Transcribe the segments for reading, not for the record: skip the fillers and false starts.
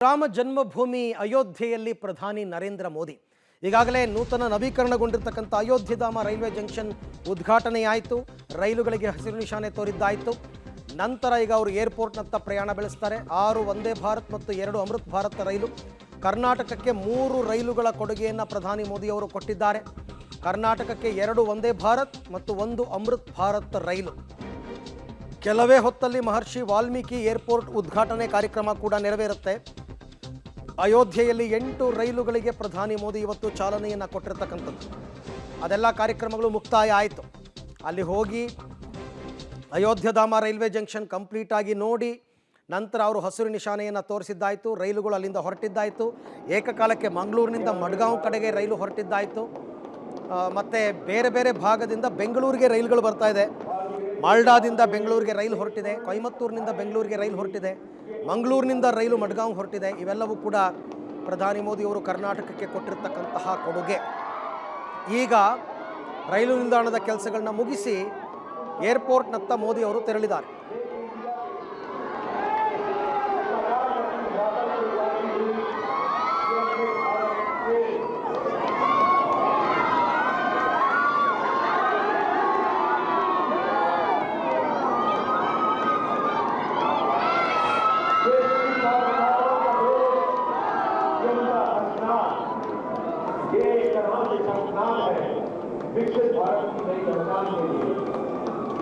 ರಾಮ ಜನ್ಮಭೂಮಿ ಅಯೋಧ್ಯೆಯಲ್ಲಿ ಪ್ರಧಾನಿ ನರೇಂದ್ರ ಮೋದಿ ಈಗಾಗಲೇ ನೂತನ ನವೀಕರಣಗೊಂಡಿರತಕ್ಕಂಥ ಅಯೋಧ್ಯಧಾಮ ರೈಲ್ವೆ ಜಂಕ್ಷನ್ ಉದ್ಘಾಟನೆಯಾಯಿತು. ರೈಲುಗಳಿಗೆ ಹಸಿರು ನಿಶಾನೆ ತೋರಿದ್ದಾಯಿತು. ನಂತರ ಈಗ ಅವರು ಏರ್ಪೋರ್ಟ್ನತ್ತ ಪ್ರಯಾಣ ಬೆಳೆಸ್ತಾರೆ. 6 ವಂದೇ ಭಾರತ್ ಮತ್ತು 2 ಅಮೃತ್ ಭಾರತ್ ರೈಲು. ಕರ್ನಾಟಕಕ್ಕೆ 3 ರೈಲುಗಳ ಕೊಡುಗೆಯನ್ನು ಪ್ರಧಾನಿ ಮೋದಿ ಅವರು ಕೊಟ್ಟಿದ್ದಾರೆ. ಕರ್ನಾಟಕಕ್ಕೆ 2 ವಂದೇ ಭಾರತ್ ಮತ್ತು 1 ಅಮೃತ್ ಭಾರತ್ ರೈಲು. ಕೆಲವೇ ಹೊತ್ತಲ್ಲಿ ಮಹರ್ಷಿ ವಾಲ್ಮೀಕಿ ಏರ್ಪೋರ್ಟ್ ಉದ್ಘಾಟನೆ ಕಾರ್ಯಕ್ರಮ ಕೂಡ ನೆರವೇರುತ್ತೆ. ಅಯೋಧ್ಯೆಯಲ್ಲಿ 8 ರೈಲುಗಳಿಗೆ ಪ್ರಧಾನಿ ಮೋದಿ ಇವತ್ತು ಚಾಲನೆಯನ್ನು ಕೊಟ್ಟಿರ್ತಕ್ಕಂಥದ್ದು. ಅದೆಲ್ಲ ಕಾರ್ಯಕ್ರಮಗಳು ಮುಕ್ತಾಯ ಆಯಿತು. ಅಲ್ಲಿ ಹೋಗಿ ಅಯೋಧ್ಯಧಾಮ ರೈಲ್ವೆ ಜಂಕ್ಷನ್ ಕಂಪ್ಲೀಟ್ ಆಗಿ ನೋಡಿ ನಂತರ ಅವರು ಹಸಿರು ನಿಶಾನೆಯನ್ನು ತೋರಿಸಿದ್ದಾಯಿತು. ರೈಲುಗಳು ಅಲ್ಲಿಂದ ಹೊರಟಿದ್ದಾಯಿತು. ಏಕಕಾಲಕ್ಕೆ ಮಂಗಳೂರಿನಿಂದ ಮಡ್ಗಾಂವ್ ಕಡೆಗೆ ರೈಲು ಹೊರಟಿದ್ದಾಯಿತು. ಮತ್ತು ಬೇರೆ ಬೇರೆ ಭಾಗದಿಂದ ಬೆಂಗಳೂರಿಗೆ ರೈಲುಗಳು ಬರ್ತಾ ಇದೆ. ಮಾಲ್ಡಾದಿಂದ ಬೆಂಗಳೂರಿಗೆ ರೈಲು ಹೊರಟಿದೆ. ಕೊಯಮತ್ತೂರಿನಿಂದ ಬೆಂಗಳೂರಿಗೆ ರೈಲು ಹೊರಟಿದೆ. ಮಂಗಳೂರಿನಿಂದ ರೈಲು ಮಡ್ಗಾಂವ್ ಹೊರಟಿದೆ. ಇವೆಲ್ಲವೂ ಕೂಡ ಪ್ರಧಾನಿ ಮೋದಿಯವರು ಕರ್ನಾಟಕಕ್ಕೆ ಕೊಟ್ಟಿರ್ತಕ್ಕಂತಹ ಕೊಡುಗೆ. ಈಗ ರೈಲು ನಿಲ್ದಾಣದ ಕೆಲಸಗಳನ್ನ ಮುಗಿಸಿ ಏರ್ಪೋರ್ಟ್ನತ್ತ ಮೋದಿ ಅವರು ತೆರಳಿದ್ದಾರೆ. विकसित भारत की नई पहचान के लिए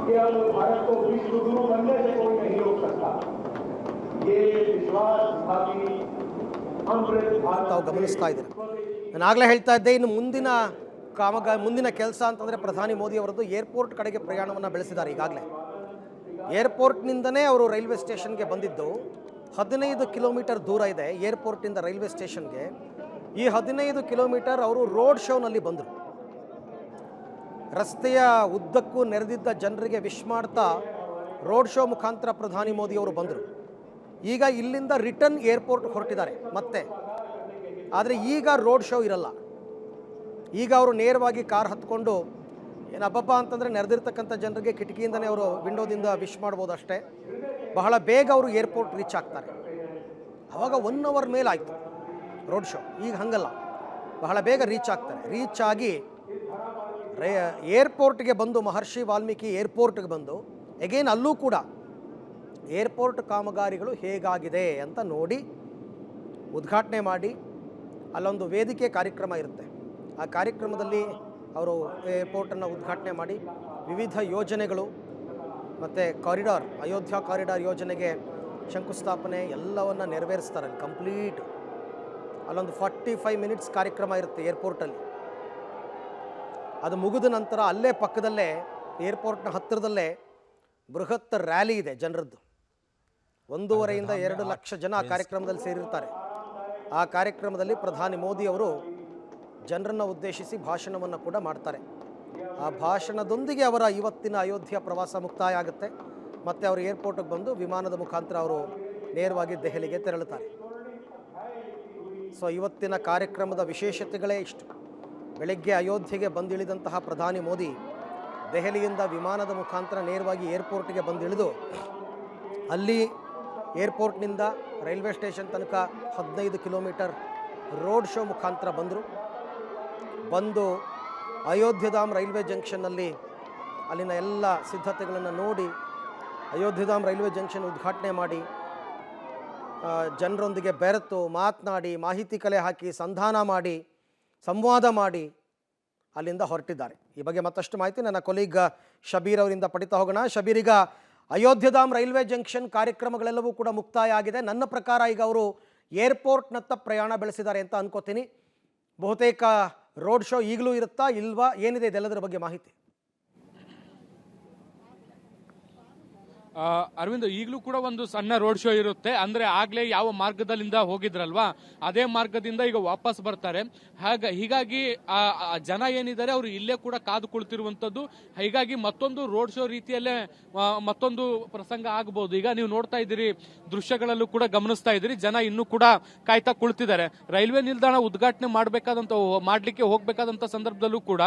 केवल भारत को विश्व गुरु बनने से कोई नहीं रोक सकता। ये विश्वास स्थापी ತಾವು ಗಮನಿಸ್ತಾ ಇದ್ದೀರಿ. ನಾನು ಆಗಲೇ ಹೇಳ್ತಾ ಇದ್ದೆ, ಇನ್ನು ಮುಂದಿನ ಕೆಲಸ ಅಂತಂದರೆ ಪ್ರಧಾನಿ ಮೋದಿ ಅವರದ್ದು ಏರ್ಪೋರ್ಟ್ ಕಡೆಗೆ ಪ್ರಯಾಣವನ್ನು ಬೆಳೆಸಿದ್ದಾರೆ. ಈಗಾಗಲೇ ಏರ್ಪೋರ್ಟ್ನಿಂದನೇ ಅವರು ರೈಲ್ವೆ ಸ್ಟೇಷನ್ಗೆ ಬಂದಿದ್ದು. 15 ಕಿಲೋಮೀಟರ್ ದೂರ ಇದೆ ಏರ್ಪೋರ್ಟಿಂದ ರೈಲ್ವೆ ಸ್ಟೇಷನ್ಗೆ. ಈ 15 ಕಿಲೋಮೀಟರ್ ಅವರು ರೋಡ್ ಶೋನಲ್ಲಿ ಬಂದರು. ರಸ್ತೆಯ ಉದ್ದಕ್ಕೂ ನೆರೆದಿದ್ದ ಜನರಿಗೆ ವಿಶ್ ಮಾಡ್ತಾ ರೋಡ್ ಶೋ ಮುಖಾಂತರ ಪ್ರಧಾನಿ ಮೋದಿ ಅವರು ಬಂದರು. ಈಗ ಇಲ್ಲಿಂದ ರಿಟರ್ನ್ ಏರ್ಪೋರ್ಟ್ ಹೊರಟಿದ್ದಾರೆ ಮತ್ತೆ. ಆದರೆ ಈಗ ರೋಡ್ ಶೋ ಇರಲ್ಲ. ಈಗ ಅವರು ನೇರವಾಗಿ ಕಾರ್ ಹತ್ಕೊಂಡು ಏನು ಹಬ್ಬಬ್ಬ ಅಂತಂದರೆ ನೆರೆದಿರ್ತಕ್ಕಂಥ ಜನರಿಗೆ ಕಿಟಕಿಯಿಂದನೇ ಅವರು ವಿಂಡೋದಿಂದ ವಿಶ್ ಮಾಡ್ಬೋದು ಅಷ್ಟೇ. ಬಹಳ ಬೇಗ ಅವರು ಏರ್ಪೋರ್ಟ್ ರೀಚ್ ಆಗ್ತಾರೆ. ಆವಾಗ 1 ಅವರ್ ಮೇಲಾಯಿತು ರೋಡ್ ಶೋ. ಈಗ ಹಂಗಲ್ಲ, ಬಹಳ ಬೇಗ ರೀಚ್ ಆಗ್ತಾರೆ. ರೀಚ್ ಆಗಿ ಏರ್ಪೋರ್ಟ್ಗೆ ಬಂದು ಮಹರ್ಷಿ ವಾಲ್ಮೀಕಿ ಏರ್ಪೋರ್ಟ್ಗೆ ಬಂದು ಎಗೇನ್ ಅಲ್ಲೂ ಕೂಡ ಏರ್ಪೋರ್ಟ್ ಕಾಮಗಾರಿಗಳು ಹೇಗಾಗಿದೆ ಅಂತ ನೋಡಿ ಉದ್ಘಾಟನೆ ಮಾಡಿ ಅಲ್ಲೊಂದು ವೇದಿಕೆ ಕಾರ್ಯಕ್ರಮ ಇರುತ್ತೆ. ಆ ಕಾರ್ಯಕ್ರಮದಲ್ಲಿ ಅವರು ಏರ್ಪೋರ್ಟನ್ನು ಉದ್ಘಾಟನೆ ಮಾಡಿ ವಿವಿಧ ಯೋಜನೆಗಳು ಮತ್ತು ಕಾರಿಡಾರ್, ಅಯೋಧ್ಯ ಕಾರಿಡಾರ್ ಯೋಜನೆಗೆ ಶಂಕುಸ್ಥಾಪನೆ ಎಲ್ಲವನ್ನು ನೆರವೇರಿಸ್ತಾರೆ ಕಂಪ್ಲೀಟ್. ಅಲ್ಲೊಂದು 45 ಮಿನಿಟ್ಸ್ ಕಾರ್ಯಕ್ರಮ ಇರುತ್ತೆ ಏರ್ಪೋರ್ಟಲ್ಲಿ. ಅದು ಮುಗಿದ ನಂತರ ಅಲ್ಲೇ ಪಕ್ಕದಲ್ಲೇ ಏರ್ಪೋರ್ಟ್ನ ಹತ್ತಿರದಲ್ಲೇ ಬೃಹತ್ ರ್ಯಾಲಿ ಇದೆ ಜನರದ್ದು. 1.5 ರಿಂದ 2 ಲಕ್ಷ ಜನ ಆ ಕಾರ್ಯಕ್ರಮದಲ್ಲಿ ಸೇರಿರ್ತಾರೆ. ಆ ಕಾರ್ಯಕ್ರಮದಲ್ಲಿ ಪ್ರಧಾನಿ ಮೋದಿ ಅವರು ಜನರನ್ನು ಉದ್ದೇಶಿಸಿ ಭಾಷಣವನ್ನು ಕೂಡ ಮಾಡ್ತಾರೆ. ಆ ಭಾಷಣದೊಂದಿಗೆ ಅವರ ಇವತ್ತಿನ ಅಯೋಧ್ಯ ಪ್ರವಾಸ ಮುಕ್ತಾಯ ಆಗುತ್ತೆ. ಮತ್ತು ಅವರು ಏರ್ಪೋರ್ಟಿಗೆ ಬಂದು ವಿಮಾನದ ಮುಖಾಂತರ ಅವರು ನೇರವಾಗಿ ದೆಹಲಿಗೆ ತೆರಳುತ್ತಾರೆ. ಸೊ ಇವತ್ತಿನ ಕಾರ್ಯಕ್ರಮದ ವಿಶೇಷತೆಗಳೇ ಇಷ್ಟು. ಬೆಳಗ್ಗೆ ಅಯೋಧ್ಯೆಗೆ ಬಂದಿಳಿದಂತಹ ಪ್ರಧಾನಿ ಮೋದಿ ದೆಹಲಿಯಿಂದ ವಿಮಾನದ ಮುಖಾಂತರ ನೇರವಾಗಿ ಏರ್ಪೋರ್ಟ್ಗೆ ಬಂದಿಳಿದು ಅಲ್ಲಿ ಏರ್ಪೋರ್ಟ್ನಿಂದ ರೈಲ್ವೆ ಸ್ಟೇಷನ್ ತನಕ 15 ಕಿಲೋಮೀಟರ್ ರೋಡ್ ಶೋ ಮುಖಾಂತರ ಬಂದು ಅಯೋಧ್ಯಧಾಮ್ ರೈಲ್ವೆ ಜಂಕ್ಷನ್ನಲ್ಲಿ ಅಲ್ಲಿನ ಎಲ್ಲ ಸಿದ್ಧತೆಗಳನ್ನು ನೋಡಿ ಅಯೋಧ್ಯಧಾಮ್ ರೈಲ್ವೆ ಜಂಕ್ಷನ್ ಉದ್ಘಾಟನೆ ಮಾಡಿ ಜನರೊಂದಿಗೆ ಬೆರೆತು ಮಾತನಾಡಿ ಮಾಹಿತಿ ಕಲೆ ಹಾಕಿ ಸಂಧಾನ ಮಾಡಿ ಸಂವಾದ ಮಾಡಿ ಅಲ್ಲಿಂದ ಹೊರಟಿದ್ದಾರೆ. ಈ ಬಗ್ಗೆ ಮತ್ತಷ್ಟು ಮಾಹಿತಿ ನನ್ನ ಕೊಲೀಗ್ ಶಬೀರ್ ಅವರಿಂದ ಪಡಿತಾ ಹೋಗೋಣ. ಶಬೀರ್, ಈಗ ಅಯೋಧ್ಯಧಾಮ್ ರೈಲ್ವೆ ಜಂಕ್ಷನ್ ಕಾರ್ಯಕ್ರಮಗಳೆಲ್ಲವೂ ಕೂಡ ಮುಕ್ತಾಯ ಆಗಿದೆ. ನನ್ನ ಪ್ರಕಾರ ಈಗ ಅವರು ಏರ್ಪೋರ್ಟ್ನತ್ತ ಪ್ರಯಾಣ ಬೆಳೆಸಿದ್ದಾರೆ ಅಂತ ಅನ್ಕೋತೀನಿ. ಬಹುತೇಕ ರೋಡ್ ಶೋ ಈಗಲೂ ಇರುತ್ತಾ ಇಲ್ವಾ, ಏನಿದೆ ಇದೆಲ್ಲದರ ಬಗ್ಗೆ ಮಾಹಿತಿ? ಅರವಿಂದ್, ಈಗಲೂ ಕೂಡ ಒಂದು ಸಣ್ಣ ರೋಡ್ ಶೋ ಇರುತ್ತೆ. ಅಂದ್ರೆ ಆಗ್ಲೇ ಯಾವ ಮಾರ್ಗದಲ್ಲಿಂದ ಹೋಗಿದ್ರಲ್ವಾ ಅದೇ ಮಾರ್ಗದಿಂದ ಈಗ ವಾಪಸ್ ಬರ್ತಾರೆ. ಹೀಗಾಗಿ ಜನ ಏನಿದ್ದಾರೆ ಅವರು ಇಲ್ಲೇ ಕೂಡ ಕಾದು ಕುಳಿತಿರುವಂತದ್ದು. ಹೀಗಾಗಿ ಮತ್ತೊಂದು ರೋಡ್ ಶೋ ರೀತಿಯಲ್ಲೇ ಮತ್ತೊಂದು ಪ್ರಸಂಗ ಆಗಬಹುದು. ಈಗ ನೀವು ನೋಡ್ತಾ ಇದ್ದೀರಿ, ದೃಶ್ಯಗಳಲ್ಲೂ ಕೂಡ ಗಮನಿಸ್ತಾ ಇದ್ದೀರಿ, ಜನ ಇನ್ನೂ ಕೂಡ ಕಾಯ್ತಾ ಕುಳಿತಿದ್ದಾರೆ. ರೈಲ್ವೆ ನಿಲ್ದಾಣ ಉದ್ಘಾಟನೆ ಮಾಡ್ಲಿಕ್ಕೆ ಹೋಗ್ಬೇಕಾದಂತ ಸಂದರ್ಭದಲ್ಲೂ ಕೂಡ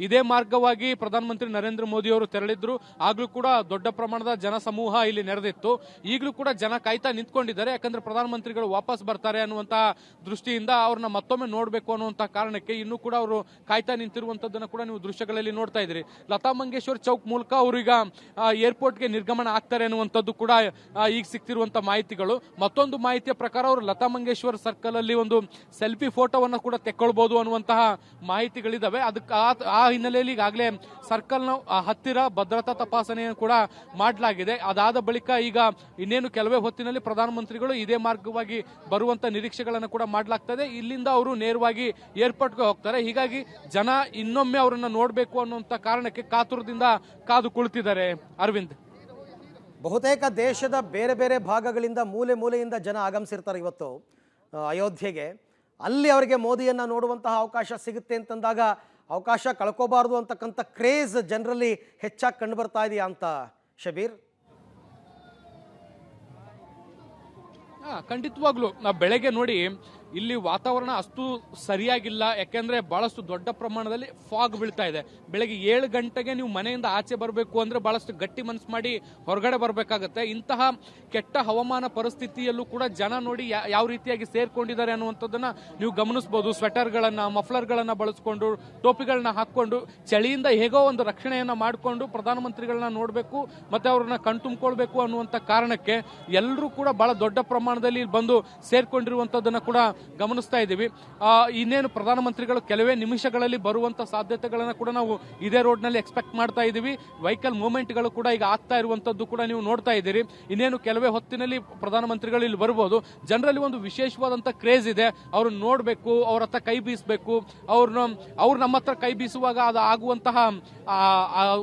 ಇದೇ ಮಾರ್ಗವಾಗಿ ಪ್ರಧಾನಮಂತ್ರಿ ನರೇಂದ್ರ ಮೋದಿ ಅವರು ತೆರಳಿದ್ರು. ಆಗ್ಲೂ ಕೂಡ ದೊಡ್ಡ ಪ್ರಮಾಣದ ಜನ ಸಮೂಹ ಸಮೂಹ ಇಲ್ಲಿ ನೆರೆದಿತ್ತು. ಈಗಲೂ ಕೂಡ ಜನ ಕಾಯ್ತಾ ನಿಂತ್ಕೊಂಡಿದ್ದಾರೆ. ಯಾಕಂದ್ರೆ ಪ್ರಧಾನಮಂತ್ರಿಗಳು ವಾಪಸ್ ಬರ್ತಾರೆ ಅನ್ನುವಂತ ದೃಷ್ಟಿಯಿಂದ ಅವ್ರನ್ನ ಮತ್ತೊಮ್ಮೆ ನೋಡಬೇಕು ಅನ್ನುವಂತ ಕಾರಣಕ್ಕೆ ಇನ್ನೂ ಕೂಡ ಅವರು ಕಾಯ್ತಾ ನಿಂತಿರುವಂತದ್ದನ್ನ ಕೂಡ ನೀವು ದೃಶ್ಯಗಳಲ್ಲಿ ನೋಡ್ತಾ ಇದ್ರಿ. ಲತಾ ಮಂಗೇಶ್ವರ್ ಚೌಕ್ ಮೂಲಕ ಅವರು ಈಗ ಏರ್ಪೋರ್ಟ್ಗೆ ನಿರ್ಗಮನ ಆಗ್ತಾರೆ ಅನ್ನುವಂಥದ್ದು ಕೂಡ ಈಗ ಸಿಗ್ತಿರುವಂತ ಮಾಹಿತಿಗಳು. ಮತ್ತೊಂದು ಮಾಹಿತಿಯ ಪ್ರಕಾರ ಅವರು ಲತಾ ಮಂಗೇಶ್ವರ್ ಸರ್ಕಲ್ ಅಲ್ಲಿ ಒಂದು ಸೆಲ್ಫಿ ಫೋಟೋವನ್ನು ಕೂಡ ತೆಕ್ಕೊಳ್ಬಹುದು ಅನ್ನುವಂತಹ ಮಾಹಿತಿಗಳಿದಾವೆ. ಅದಕ್ಕೆ ಆ ಹಿನ್ನೆಲೆಯಲ್ಲಿ ಈಗಾಗಲೇ ಸರ್ಕಲ್ನ ಹತ್ತಿರ ಭದ್ರತಾ ತಪಾಸಣೆಯನ್ನು ಕೂಡ ಮಾಡಲಾಗಿದೆ. ಅದಾದ ಬಳಿಕ ಈಗ ಇನ್ನೇನು ಕೆಲವೇ ಹೊತ್ತಿನಲ್ಲಿ ಪ್ರಧಾನಮಂತ್ರಿಗಳು ಇದೇ ಮಾರ್ಗವಾಗಿ ಬರುವಂತ ನಿರೀಕ್ಷೆಗಳನ್ನು ಕೂಡ ಮಾಡಲಾಗ್ತದೆ. ಇಲ್ಲಿಂದ ಅವರು ನೇರವಾಗಿ ಏರ್ಪೋರ್ಟ್ಗೆ ಹೋಗ್ತಾರೆ. ಹೀಗಾಗಿ ಜನ ಇನ್ನೊಮ್ಮೆ ಅವರನ್ನ ನೋಡಬೇಕು ಅನ್ನುವಂತ ಕಾರಣಕ್ಕೆ ಕಾತುರದಿಂದ ಕಾದು ಕುಳಿತಿದ್ದಾರೆ. ಅರವಿಂದ್, ಬಹುತೇಕ ದೇಶದ ಬೇರೆ ಬೇರೆ ಭಾಗಗಳಿಂದ ಮೂಲೆ ಮೂಲೆಯಿಂದ ಜನ ಆಗಮಿಸಿರ್ತಾರೆ ಇವತ್ತು ಅಯೋಧ್ಯೆಗೆ. ಅಲ್ಲಿ ಅವರಿಗೆ ಮೋದಿಯನ್ನು ನೋಡುವಂತಹ ಅವಕಾಶ ಸಿಗುತ್ತೆ ಅಂತಂದಾಗ ಅವಕಾಶ ಕಳ್ಕೋಬಾರ್ದು ಅಂತಕ್ಕಂಥ ಕ್ರೇಜ್ ಜನರಲ್ಲಿ ಹೆಚ್ಚಾಗಿ ಕಂಡು ಬರ್ತಾ ಇದೆಯಾ ಅಂತ ಶಬೀರ್? ಖಂಡಿತವಾಗ್ಲು ನಾವು ಬೆಳಗ್ಗೆ ನೋಡಿ ಇಲ್ಲಿ ವಾತಾವರಣ ಅಷ್ಟು ಸರಿಯಾಗಿಲ್ಲ. ಯಾಕೆಂದ್ರೆ ಬಹಳಷ್ಟು ದೊಡ್ಡ ಪ್ರಮಾಣದಲ್ಲಿ ಫಾಗ್ ಬೀಳ್ತಾ ಇದೆ. ಬೆಳಗ್ಗೆ 7 ಗಂಟೆಗೆ ನೀವು ಮನೆಯಿಂದ ಆಚೆ ಬರಬೇಕು ಅಂದ್ರೆ ಬಹಳಷ್ಟು ಗಟ್ಟಿ ಮನಸ್ಸು ಮಾಡಿ ಹೊರಗಡೆ ಬರಬೇಕಾಗತ್ತೆ. ಇಂತಹ ಕೆಟ್ಟ ಹವಾಮಾನ ಪರಿಸ್ಥಿತಿಯಲ್ಲೂ ಕೂಡ ಜನ ನೋಡಿ ಯಾವ ರೀತಿಯಾಗಿ ಸೇರ್ಕೊಂಡಿದ್ದಾರೆ ಅನ್ನುವಂಥದ್ದನ್ನ ನೀವು ಗಮನಿಸಬಹುದು. ಸ್ವೆಟರ್ಗಳನ್ನ, ಮಫ್ಲರ್ಗಳನ್ನ ಬಳಸ್ಕೊಂಡು, ಟೋಪಿಗಳನ್ನ ಹಾಕೊಂಡು, ಚಳಿಯಿಂದ ಹೇಗೋ ಒಂದು ರಕ್ಷಣೆಯನ್ನ ಮಾಡಿಕೊಂಡು ಪ್ರಧಾನಮಂತ್ರಿಗಳನ್ನ ನೋಡಬೇಕು ಮತ್ತೆ ಅವ್ರನ್ನ ಕಣ್ತುಂಬಿಕೊಳ್ಬೇಕು ಅನ್ನುವಂತ ಕಾರಣಕ್ಕೆ ಎಲ್ಲರೂ ಕೂಡ ಬಹಳ ದೊಡ್ಡ ಪ್ರಮಾಣದಲ್ಲಿ ಬಂದು ಸೇರ್ಕೊಂಡಿರುವಂತದ್ದನ್ನ ಕೂಡ ಗಮನಿಸ್ತಾ ಇದ್ದೀವಿ. ಇನ್ನೇನು ಪ್ರಧಾನಮಂತ್ರಿಗಳು ಕೆಲವೇ ನಿಮಿಷಗಳಲ್ಲಿ ಬರುವಂತ ಸಾಧ್ಯತೆಗಳನ್ನ ಕೂಡ ನಾವು ಇದೇ ರೋಡ್ ನಲ್ಲಿ ಎಕ್ಸ್ಪೆಕ್ಟ್ ಮಾಡ್ತಾ ಇದ್ದೀವಿ. ವೆಹಿಕಲ್ ಮೂವ್ಮೆಂಟ್ ಗಳು ಕೂಡ ಈಗ ಆಗ್ತಾ ಇರುವಂತದ್ದು ಕೂಡ ನೀವು ನೋಡ್ತಾ ಇದ್ದೀರಿ. ಇನ್ನೇನು ಕೆಲವೇ ಹೊತ್ತಿನಲ್ಲಿ ಪ್ರಧಾನಮಂತ್ರಿಗಳು ಇಲ್ಲಿ ಬರಬಹುದು. ಜನರಲ್ಲಿ ಒಂದು ವಿಶೇಷವಾದಂತ ಕ್ರೇಜ್ ಇದೆ. ಅವ್ರನ್ನ ನೋಡ್ಬೇಕು, ಅವ್ರ ಹತ್ರ ಕೈ ಬೀಸಬೇಕು, ಅವ್ರು ನಮ್ಮ ಹತ್ರ ಕೈ ಬೀಸುವಾಗ ಅದು ಆಗುವಂತಹ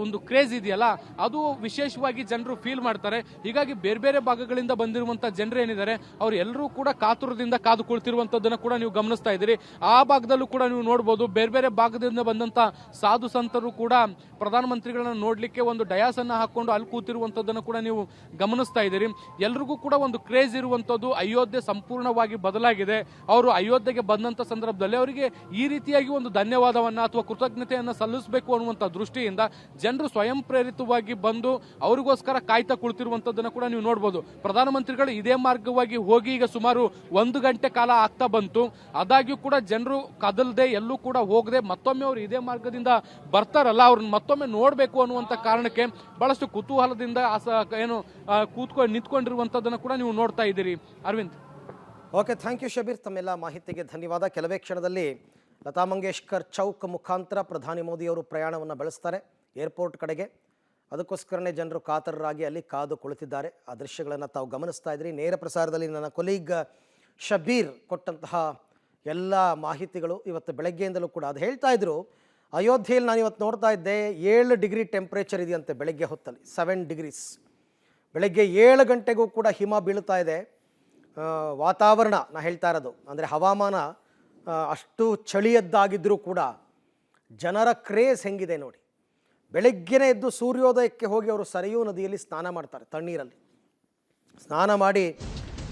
ಒಂದು ಕ್ರೇಜ್ ಇದೆಯಲ್ಲ, ಅದು ವಿಶೇಷವಾಗಿ ಜನರು ಫೀಲ್ ಮಾಡ್ತಾರೆ. ಹೀಗಾಗಿ ಬೇರೆ ಬೇರೆ ಭಾಗಗಳಿಂದ ಬಂದಿರುವಂತಹ ಜನರು ಏನಿದ್ದಾರೆ ಅವ್ರು ಎಲ್ಲರೂ ಕೂಡ ಕಾತುರದಿಂದ ಕಾದು ಕುಳಿತಿರುವಂತದ್ದನ್ನ ಕೂಡ ನೀವು ಗಮನಿಸ್ತಾ ಇದ್ದೀರಿ. ಆ ಭಾಗದಲ್ಲೂ ಕೂಡ ನೀವು ನೋಡಬಹುದು ಬೇರೆ ಬೇರೆ ಭಾಗದಿಂದ ಬಂದಂತ ಸಾಧು ಸಂತರು ಕೂಡ ಪ್ರಧಾನಮಂತ್ರಿಗಳನ್ನ ನೋಡ್ಲಿಕ್ಕೆ ಒಂದು ಡಯಾಸ್ ಅನ್ನ ಹಾಕೊಂಡು ಅಲ್ಲಿ ಕೂತಿರುವಂತದ್ದನ್ನು ಕೂಡ ನೀವು ಗಮನಿಸ್ತಾ ಇದ್ದೀರಿ. ಎಲ್ರಿಗೂ ಕೂಡ ಒಂದು ಕ್ರೇಜ್ ಇರುವಂತದ್ದು. ಅಯೋಧ್ಯೆ ಸಂಪೂರ್ಣವಾಗಿ ಬದಲಾಗಿದೆ. ಅವರು ಅಯೋಧ್ಯೆಗೆ ಬಂದಂತ ಸಂದರ್ಭದಲ್ಲಿ ಅವರಿಗೆ ಈ ರೀತಿಯಾಗಿ ಒಂದು ಧನ್ಯವಾದವನ್ನ ಅಥವಾ ಕೃತಜ್ಞತೆಯನ್ನ ಸಲ್ಲಿಸಬೇಕು ಅನ್ನುವಂತ ದೃಷ್ಟಿಯಿಂದ ಜನರು ಸ್ವಯಂ ಪ್ರೇರಿತವಾಗಿ ಬಂದು ಅವರಿಗೋಸ್ಕರ ಕಾಯ್ತಾ ಕುಳಿತಿರುವಂತದ್ದನ್ನ ಕೂಡ ನೀವು ನೋಡಬಹುದು. ಪ್ರಧಾನಮಂತ್ರಿಗಳು ಇದೇ ಮಾರ್ಗವಾಗಿ ಹೋಗಿ ಈಗ ಸುಮಾರು 1 ಗಂಟೆ ಕಾಲ ಆಗ್ತಾ ಬಂತು. ಆದಾಗ್ಯೂ ಕೂಡ ಜನರು ಕದಲ್ದೆ ಎಲ್ಲೂ ಕೂಡ ಹೋಗದೆ ಮತ್ತೊಮ್ಮೆ ಅವರು ಇದೇ ಮಾರ್ಗದಿಂದ ಬರ್ತಾರಲ್ಲ, ಅವ್ರನ್ನ ಮತ್ತೊಮ್ಮೆ ನೋಡಬೇಕು ಅನ್ನುವಂತ ಕಾರಣಕ್ಕೆ ಬಹಳಷ್ಟು ಕುತೂಹಲದಿಂದ ನಿಂತ್ಕೊಂಡಿರುವಂತದ್ದನ್ನು ಕೂಡ ನೀವು ನೋಡ್ತಾ ಇದ್ದೀರಿ. Arvind, okay, thank you Shabbir. ತಮ್ಮೆಲ್ಲ ಮಾಹಿತಿಗೆ ಧನ್ಯವಾದ. ಕೆಲವೇ ಕ್ಷಣದಲ್ಲಿ ಲತಾ ಮಂಗೇಶ್ಕರ್ ಚೌಕ್ ಮುಖಾಂತರ ಪ್ರಧಾನಿ ಮೋದಿಯವರು ಪ್ರಯಾಣವನ್ನು ಬೆಳೆಸ್ತಾರೆ ಏರ್ಪೋರ್ಟ್ ಕಡೆಗೆ. ಅದಕ್ಕೋಸ್ಕರನೇ ಜನರು ಕಾತರರಾಗಿ ಅಲ್ಲಿ ಕಾದು ಕುಳಿತಿದ್ದಾರೆ. ಆ ದೃಶ್ಯಗಳನ್ನು ತಾವು ಗಮನಿಸ್ತಾ ಇದ್ರಿ. ನೇರ ಪ್ರಸಾರದಲ್ಲಿ ನನ್ನ ಕೊಲೀಗ್ ಶಬೀರ್ ಕೊಟ್ಟಂತಹ ಎಲ್ಲ ಮಾಹಿತಿಗಳು ಇವತ್ತು ಬೆಳಗ್ಗೆಯಿಂದಲೂ ಕೂಡ ಅದು ಹೇಳ್ತಾ ಇದ್ರು. ಅಯೋಧ್ಯೆಯಲ್ಲಿ ನಾನು ಇವತ್ತು ನೋಡ್ತಾ ಇದ್ದೆ 7 ಡಿಗ್ರಿ ಟೆಂಪ್ರೇಚರ್ ಇದೆಯಂತೆ ಬೆಳಗ್ಗೆ ಹೊತ್ತಲ್ಲಿ, 7 ಡಿಗ್ರೀಸ್. ಬೆಳಗ್ಗೆ 7 ಗಂಟೆಗೂ ಕೂಡ ಹಿಮ ಬೀಳ್ತಾ ಇದೆ. ವಾತಾವರಣ ನಾ ಹೇಳ್ತಾ ಇರೋದು ಅಂದರೆ ಹವಾಮಾನ ಅಷ್ಟು ಚಳಿಯದ್ದಾಗಿದ್ದರೂ ಕೂಡ ಜನರ ಕ್ರೇಜ್ ಹೆಂಗಿದೆ ನೋಡಿ. ಬೆಳಗ್ಗೆನೇ ಎದ್ದು ಸೂರ್ಯೋದಯಕ್ಕೆ ಹೋಗಿ ಅವರು ಸರಿಯೂ ನದಿಯಲ್ಲಿ ಸ್ನಾನ ಮಾಡ್ತಾರೆ. ತಣ್ಣೀರಲ್ಲಿ ಸ್ನಾನ ಮಾಡಿ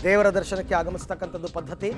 ದೇವರ ದರ್ಶನಕ್ಕೆ ಆಗಮಿಸ್ತಕ್ಕಂಥದ್ದು ಪದ್ಧತಿ.